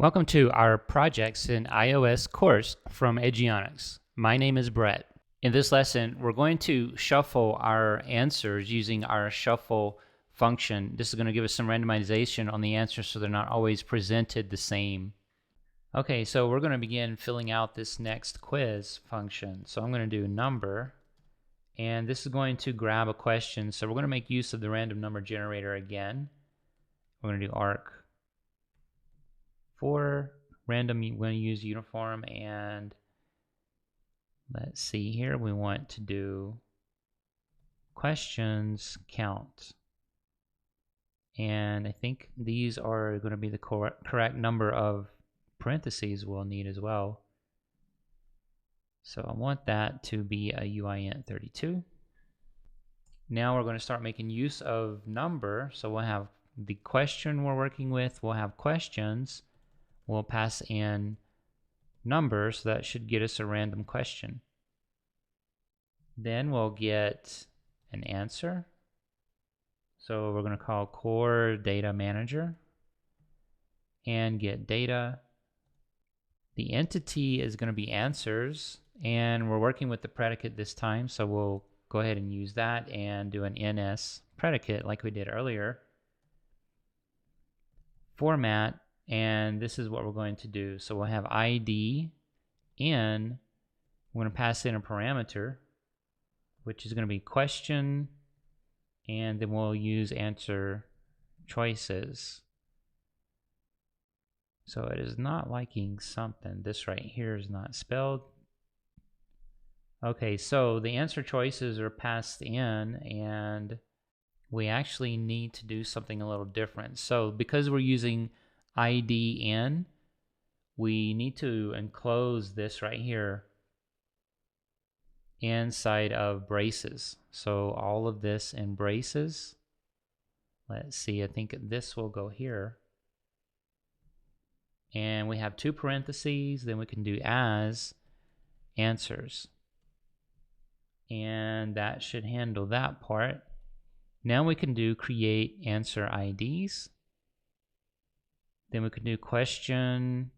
Welcome to our Projects in iOS course from Edgionics. My name is Brett. In this lesson, we're going to shuffle our answers using our shuffle function. This is going to give us some randomization on the answers so they're not always presented the same. Okay, so we're going to begin filling out this next quiz function. So I'm going to do number, and this is going to grab a question. So we're going to make use of the random number generator again. We're going to do arc for random. We're going to use uniform, and let's see here, we want to do questions count, and I think these are going to be the correct number of parentheses we'll need as well. So I want that to be a UINT 32. Now we're going to start making use of number. So we'll have the question we're working with, we'll have questions, we'll pass in numbers, so that should get us a random question. Then we'll get an answer. So we're going to call core data manager and get data. The entity is going to be answers, and we're working with the predicate this time, so we'll go ahead and use that and do an NS predicate like we did earlier. Format, and this is what we're going to do. So we'll have ID in, we're going to pass in a parameter, which is going to be question, and then we'll use answer choices. So it is not liking something. This right here is not spelled. Okay, so the answer choices are passed in, and we actually need to do something a little different. So because we're using ID in, we need to enclose this right here inside of braces. So all of this in braces. Let's see, I think this will go here. And we have two parentheses, then we can do as answers. And that should handle that part. Now we can do create answer IDs. Then we can do question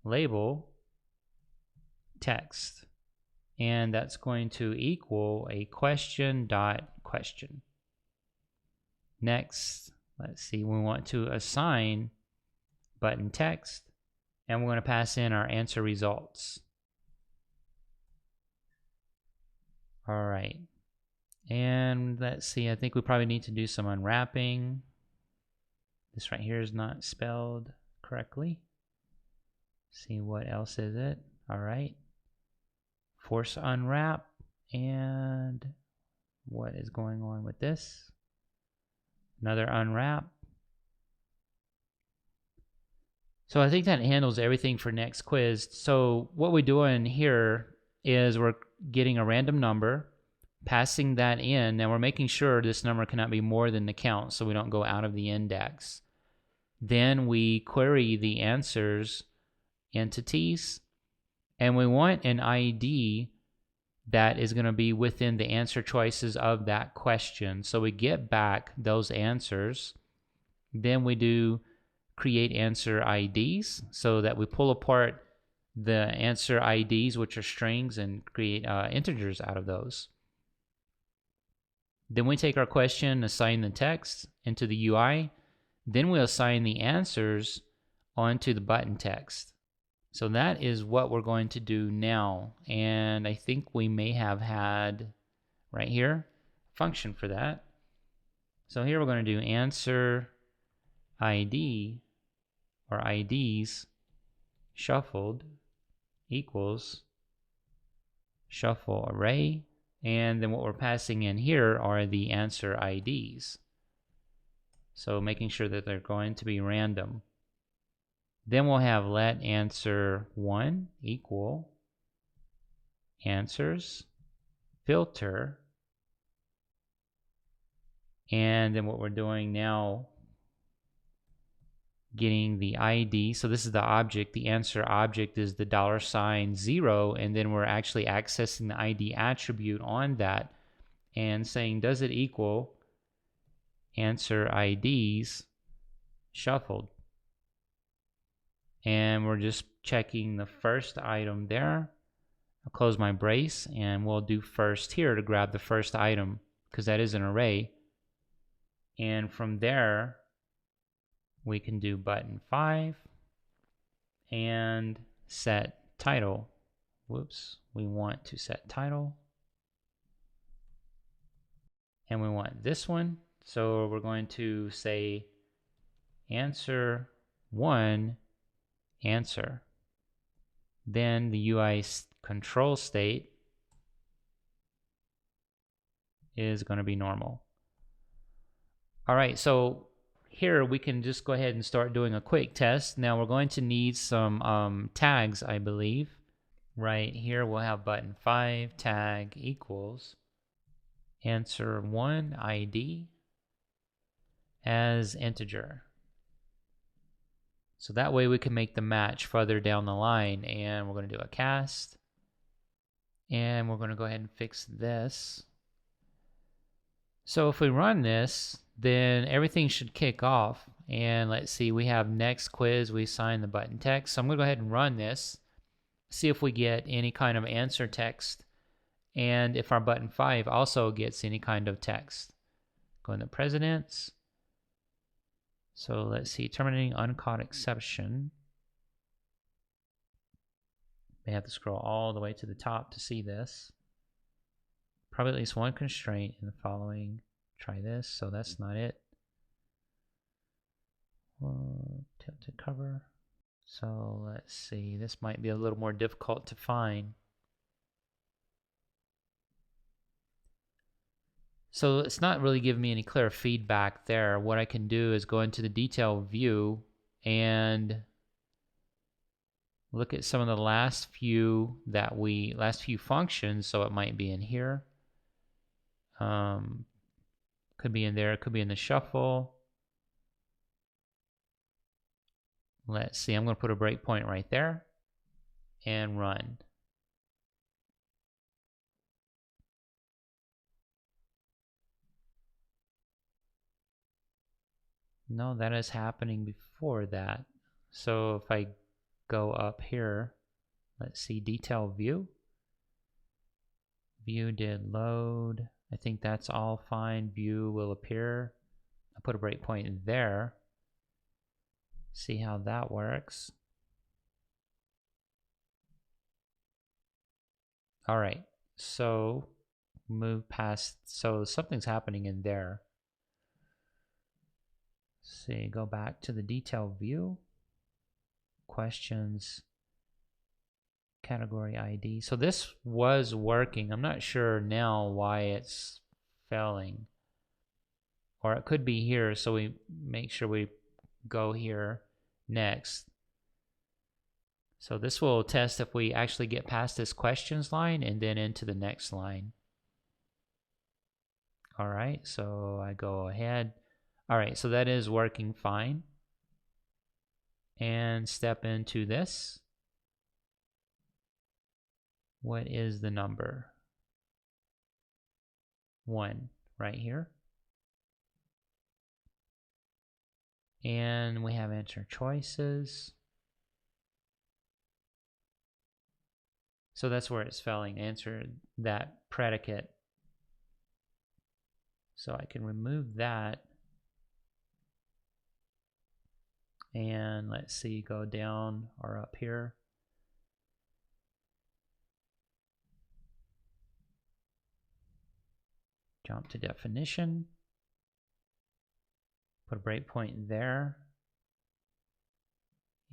label text. And that's going to equal a question dot question. Next, let's see, we want to assign button text, and we're going to pass in our answer results. All right, and let's see, I think we probably need to do some unwrapping. This right here is not spelled correctly. See, what else is it? All right, force unwrap, and what is going on with this? Another unwrap. So I think that handles everything for next quiz. So what we're doing here is we're getting a random number, passing that in. Now we're making sure this number cannot be more than the count, so we don't go out of the index. Then we query the answers entities, and we want an ID that is going to be within the answer choices of that question. So we get back those answers. Then we do create answer IDs, so that we pull apart the answer IDs, which are strings, and create integers out of those. Then we take our question, assign the text into the UI. Then we assign the answers onto the button text. So that is what we're going to do now. And I think we may have had right here a function for that. So here we're going to do answer ID, or IDs shuffled equals shuffle array, and then what we're passing in here are the answer IDs. So making sure that they're going to be random. Then we'll have let answer 1 equal answers filter, and then what we're doing now, getting the ID. So this is the object. The answer object is the $0, and then we're actually accessing the ID attribute on that and saying, does it equal answer IDs shuffled? And we're just checking the first item there. I'll close my brace and we'll do first here to grab the first item because that is an array. And from there, we can do button 5 and set title. Whoops, we want to set title. And we want this one. So we're going to say answer 1, answer. Then the UI control state is going to be normal. All right, so here we can just go ahead and start doing a quick test. Now we're going to need some tags, I believe. Right here we'll have button 5 tag equals answer 1 ID as integer. So that way we can make the match further down the line. And we're going to do a cast. And we're going to go ahead and fix this. So if we run this, then everything should kick off. And let's see, we have next quiz, we assign the button text. So I'm going to go ahead and run this, see if we get any kind of answer text. And if our button 5 also gets any kind of text. Go into precedence. So let's see, terminating uncaught exception. We have to scroll all the way to the top to see this. Probably at least one constraint in the following. Try this, so that's not it. Tilted cover. So let's see, this might be a little more difficult to find. So it's not really giving me any clear feedback there. What I can do is go into the detail view and look at some of the last few functions. So it might be in here. Could be in there, it could be in the shuffle. Let's see, I'm going to put a breakpoint right there and run. No, that is happening before that. So if I go up here, let's see, detail view. View did load. I think that's all fine. View will appear. I'll put a breakpoint there. See how that works. All right, so move past, so something's happening in there. See, go back to the detail view, questions, category ID. So this was working. I'm not sure now why it's failing. Or it could be here, so we make sure we go here next. So this will test if we actually get past this questions line and then into the next line. All right, so I go ahead. All right, so that is working fine. And step into this. What is the number? 1 right here. And we have answer choices. So that's where it's failing, answer that predicate. So I can remove that. And let's see, go down or up here. Jump to definition. Put a breakpoint there.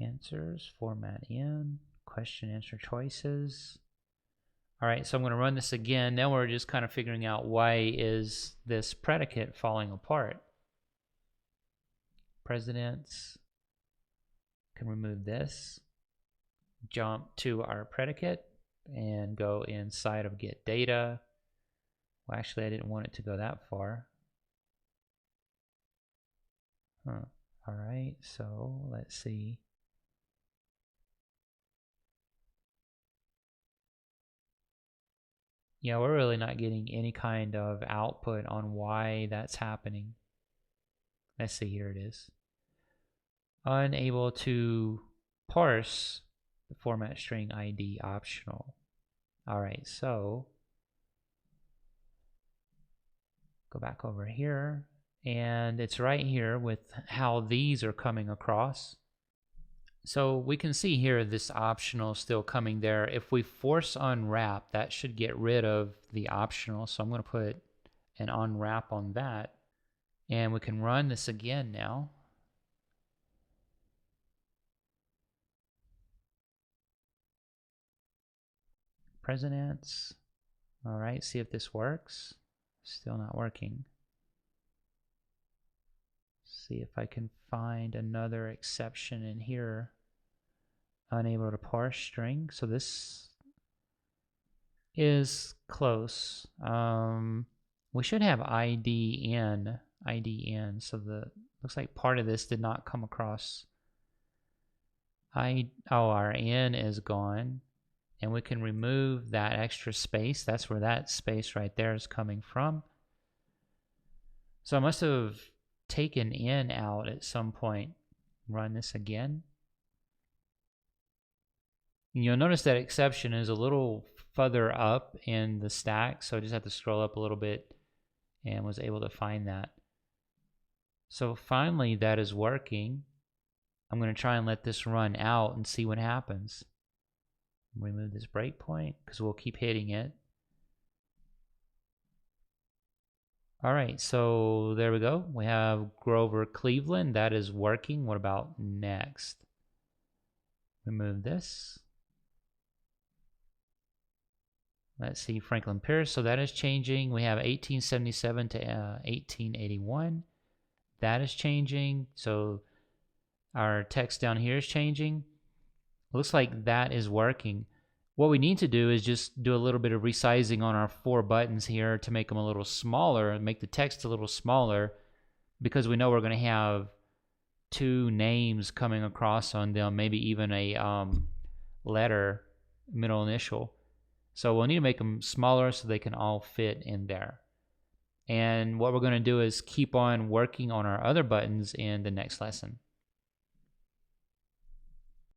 Answers, format in, question answer choices. All right, so I'm going to run this again. Now we're just kind of figuring out why is this predicate falling apart. Precedence. Can remove this. Jump to our predicate and go inside of get data. Well, actually, I didn't want it to go that far. All right, so let's see. Yeah, we're really not getting any kind of output on why that's happening. Let's see, here it is. Unable to parse the format string ID optional. All right, so go back over here, and it's right here with how these are coming across. So we can see here this optional still coming there. If we force unwrap, that should get rid of the optional. So I'm going to put an unwrap on that. And we can run this again now. Presidents. All right, see if this works. Still not working. See if I can find another exception in here. Unable to parse string. So this is close. We should have ID in. So the looks like part of this did not come across. Our in is gone, and we can remove that extra space. That's where that space right there is coming from. So I must have taken in out at some point. Run this again. You'll notice that exception is a little further up in the stack, so I just have to scroll up a little bit and was able to find that. So finally that is working. I'm going to try and let this run out and see what happens. Remove this breakpoint because we'll keep hitting it. All right, so there we go. We have Grover Cleveland. That is working. What about next? Remove this. Let's see, Franklin Pierce. So that is changing. We have 1877 to 1881. That is changing. So our text down here is changing. Looks like that is working. What we need to do is just do a little bit of resizing on our 4 buttons here to make them a little smaller and make the text a little smaller, because we know we're going to have 2 names coming across on them, maybe even a letter, middle initial. So we'll need to make them smaller so they can all fit in there. And what we're going to do is keep on working on our other buttons in the next lesson.